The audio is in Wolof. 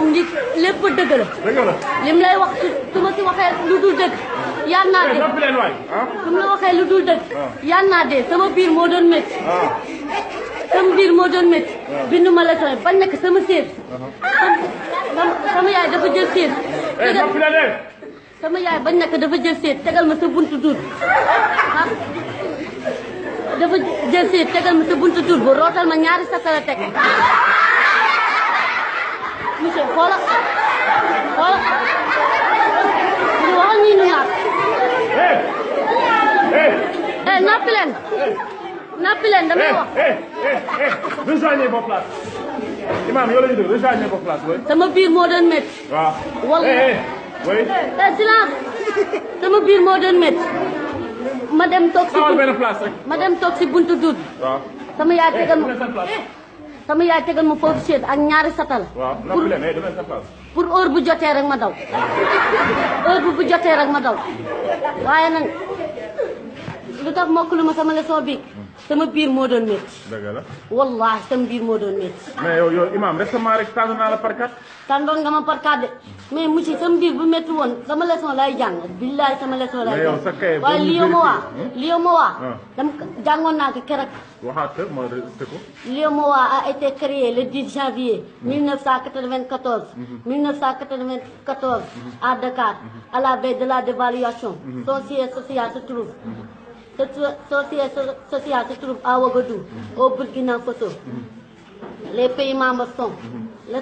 nit lépp dëgg la. dëgg la. lim lay wax su ma si waxee lu dul dëgg. yaan naa dee noppi leen waay su ma la waxee lu dul dëgg. yaan naa dee sama biir moo doon métti. sama biir moo doon métti. bindu ma la tooy bañ nekk sama séer. sama yaay dafa jël séer. noppi leen sama yaay bañ nekk dafa jël séer tegal ma sa buntu duut ah dafa jël séer tegal ma sa buntu duut bu rootal ma ñaari satala teg. monsieur xoolal ñu waxoon nii ñu naat. nappi leen damay wax. rejoignez vos places. Imam yow la ñu déglu rejoignez vos places. sama biir moo doon métti. waaw. wallaahi. silence. sama biir moo doon métti. ma dem toog si benn place rek. ma dem toog si buntu duut. waaw. sama yaay tegal ma foofu séet ak ñaari satala. waaw noppi leen dama sa place. pour heure bu jotee rek ma daw. heure bu jotee rek ma daw. waaye nag lu tax mokkalu ma sama leçon bi sama biir moo doon métti. dëgg la. wallaahi sama biir moo doon métti. mais yow Imam récemment rek tànn naa la par carte. tàndoon nga ma par carte de mais monsieur sama biir bu métti woon sama leçon lay jàng billaay sama leçon lay jàng. mais yow sa kay waaye lii ma waa dama jàngoon naa ko keroog. waxaat ma rëcc ko. L'UEMOA a été créé le 10 janvier 1994. 1994 à Dakar à la veille de la dévaluation. Son siège social se trouve. Son siège social se trouve à Ouagadougou, au Burkina Faso. Les pays membres sont